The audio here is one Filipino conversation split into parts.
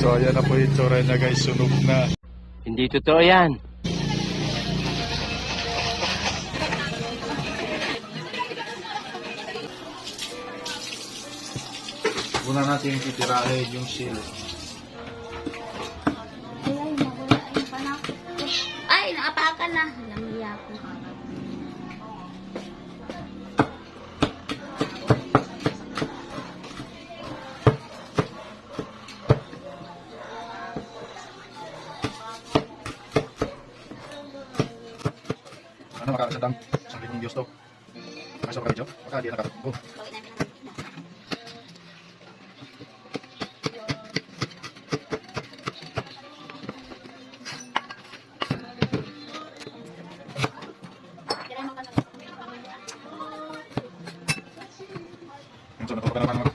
So ayan na po yung tsura na guys, sunog na. Hindi totoo yan. Una natin titirahin yung seal. Ay, nakapakan na. Namiya ko. Ano makakasadang sa rin yung Diyos to? Masok ka medyo? Baka di na nakakagod. So natuto ka naman mag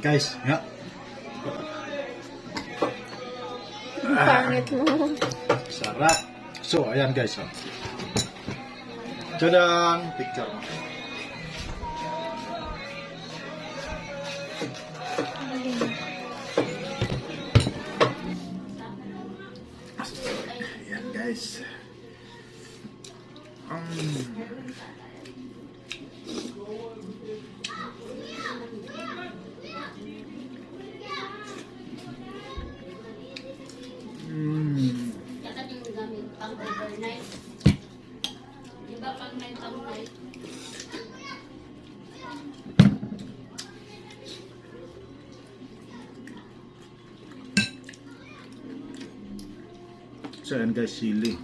guys, ya. Pangit mo. Sarap. So, ayan guys. Oh. Tadang! Picture mo. Ayan guys. Pang overnight. Diba pang night pang night? So ayan guys, sili.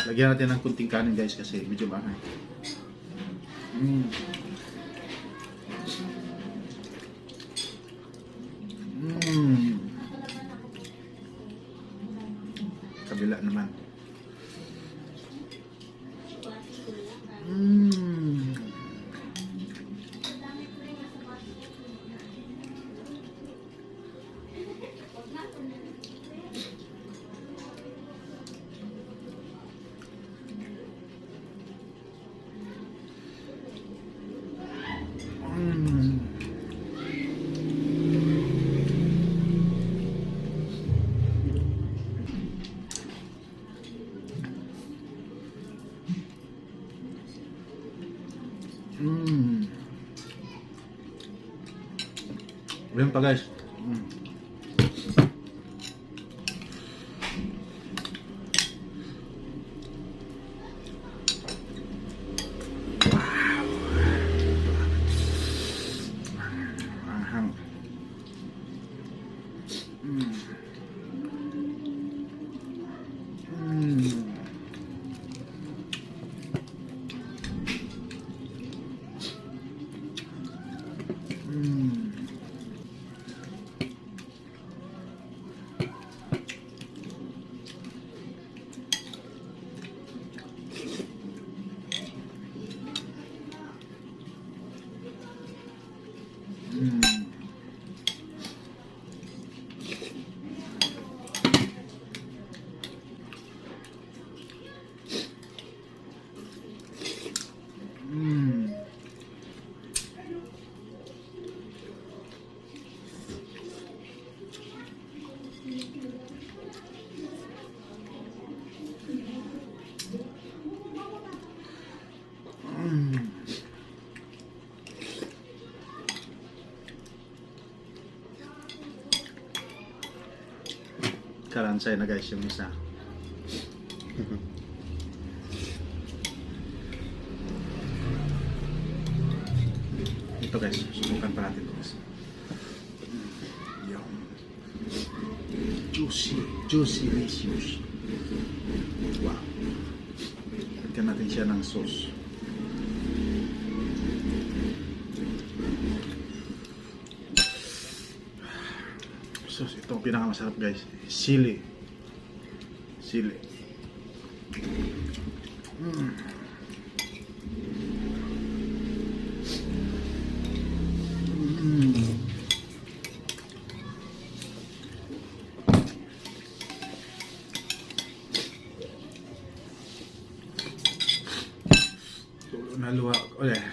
Lagyan natin ng kunting kanin guys kasi medyo bangay. Kabila naman. Ayan pa guys. Kalansay na guys yung isa. Ito guys, subukan pa natin ito guys. Yung juicy delicious. Wow. Lagyan natin siya ng sauce. Sauce, ito ang pinakamasarap guys. Sili. Tulo na luwa ulit.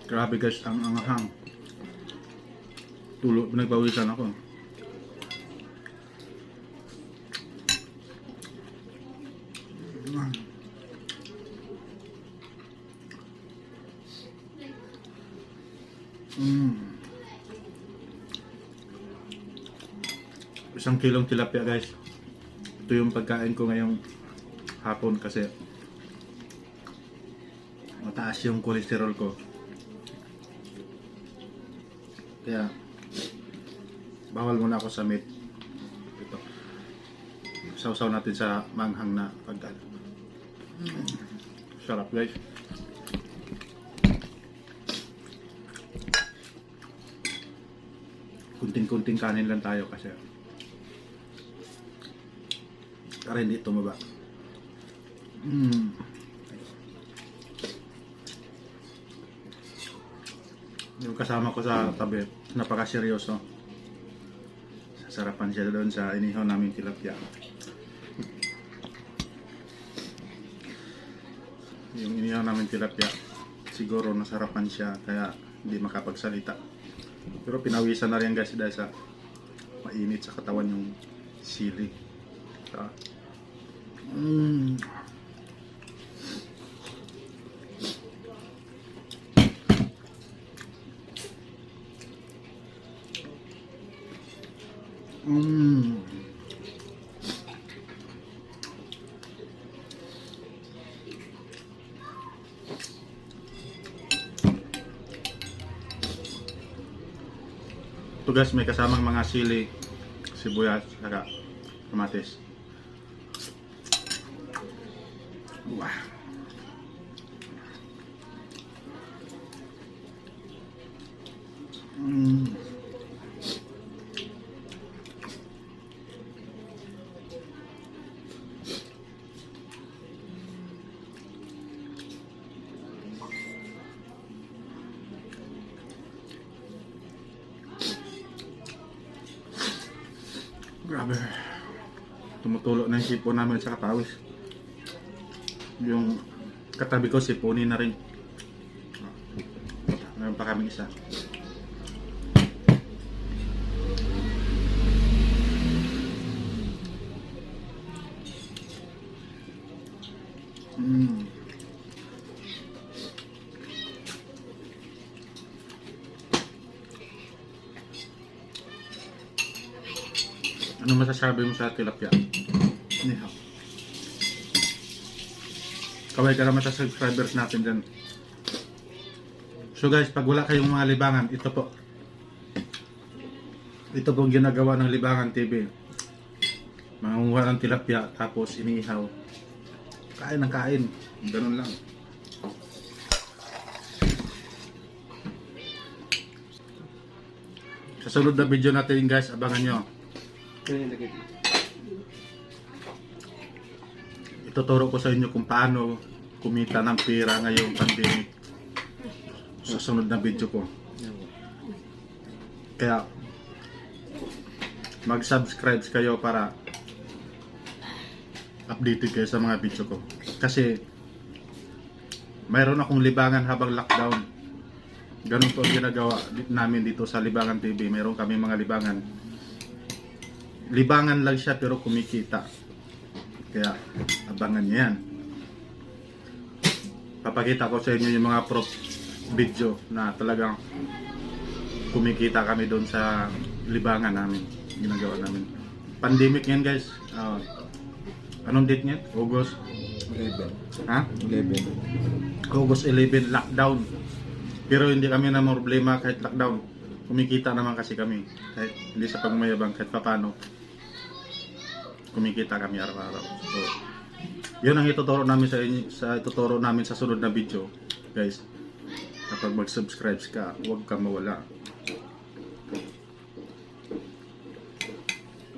Grabe guys, ang anghang. Tulo, nagpawisan ako. Isang kilong tilapia guys. Ito yung pagkain ko ngayong hapon kasi mataas yung cholesterol ko. Kaya bawal muna ako sa meat. Ito. Sausaw natin sa manghang na pagkain. Sarap guys. Kunting-kunting kanin lang tayo kasi para hindi tumaba. Yung kasama ko sa tabi, napaka-seryoso. Sasarapan siya doon sa inihaw namin tilapia. Yung inihaw namin tilapia, siguro nasarapan siya kaya hindi makapagsalita. Pero pinawisan na rin guys dahil sa mainit sa katawan yung sili. Ito guys, may kasamang mga sili, sibuyas, saka kamatis. Wow. tutulo na yung sipon namin sa kapawis. Yung katabi ko, siponin na rin. Meron pa kaming isa. Ano masasabi mo sa tilapia? Nihaw. Kaway ka naman sa subscribers natin dyan. So guys, pag wala kayong mga libangan, ito po. Ito po ang ginagawa ng Libangan TV. Mangunguha ng tilapia, tapos inihaw. Kain ng kain. Ganun lang. Sa sunod na video natin guys, abangan nyo. Ituturo ko sa inyo kung paano kumita ng pera ngayong pandemic. Sa sunod na video ko. Kaya mag-subscribe kayo para updated kayo sa mga video ko. Kasi mayroon akong libangan habang lockdown. Ganun po ang ginagawa namin dito sa Libangan TV. Mayroon kami mga libangan. Libangan lang siya pero kumikita. Kaya abangan niyo yan. Papakita ko sa inyo yung mga proof video na talagang kumikita kami doon sa libangan namin. Ginagawa namin. Pandemic yan guys. Anong date niya? August 11. Ha? 11. August 11 lockdown. Pero hindi kami na problema kahit lockdown. Kumikita naman kasi kami. Kahit hindi sa pagmayabang kahit papano. Kumikita kami araw-araw. So, yun ang ituturo namin ituturo namin sa sunod na video, guys. Kapag mag-subscribe ka, huwag kang mawala.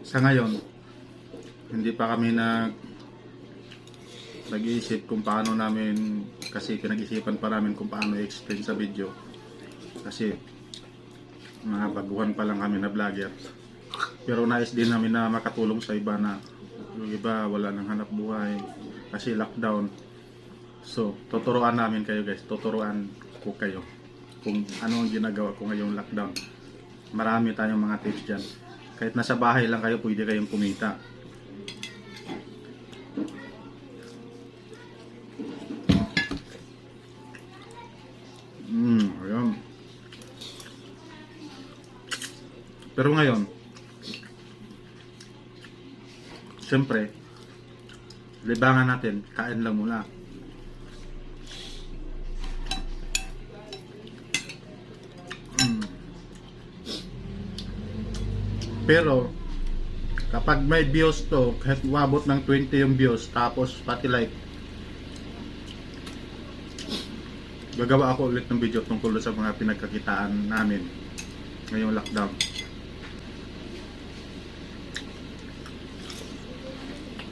Sa ngayon, hindi pa kami nag-iisip kung paano namin, kasi pinag-isipan pa namin kung paano i-explain sa video. Kasi mga baguhan pa lang kami na vlogger. Pero nais din namin na makatulong sa iba na yung iba wala nang hanap buhay kasi lockdown. So, tuturuan namin kayo guys. Tuturuan ko kayo kung ano ang ginagawa ko ngayong lockdown. Marami tayong mga tips dyan. Kahit nasa bahay lang kayo, pwede kayong kumita. Ayun. Pero ngayon, siyempre, libangan natin, kain lang muna. Pero, kapag may views to, kahit umabot ng 20 yung views, tapos pati like, gagawa ako ulit ng video tungkol sa mga pinagkakitaan namin ngayong lockdown.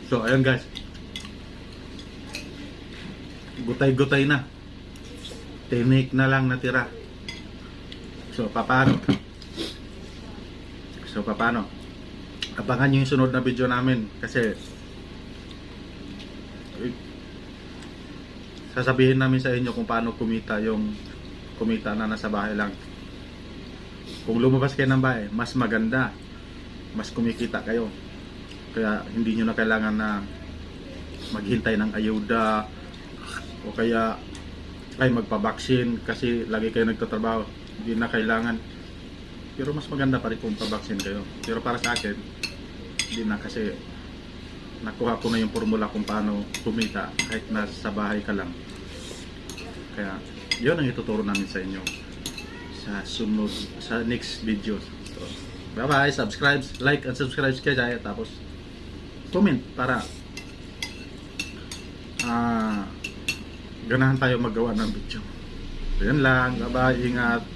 So, ayun guys. Gutay-gutay na. Tinik na lang natira. So, paano? Abangan nyo yung sunod na video namin. Kasi, sasabihin namin sa inyo kung paano kumita yung kumita na nasa bahay lang. Kung lumabas kayo ng bahay, mas maganda. Mas kumikita kayo. Kaya hindi nyo na kailangan na maghintay ng ayuda o kaya ay magpabaksin kasi lagi kayo nagtatrabaho. Hindi na kailangan. Pero mas maganda pa rin kung pabaksin kayo. Pero para sa akin, hindi na kasi nakuha ko na yung formula kung paano kumita kahit nasa bahay ka lang. Kaya yun ang ituturo namin sa inyo sa sunod, sa next video. So, bye bye, subscribe, like and subscribe kayo dyan. Tapos comment para ganahan tayo magawa ng video. So, yun lang, bye bye, ingat.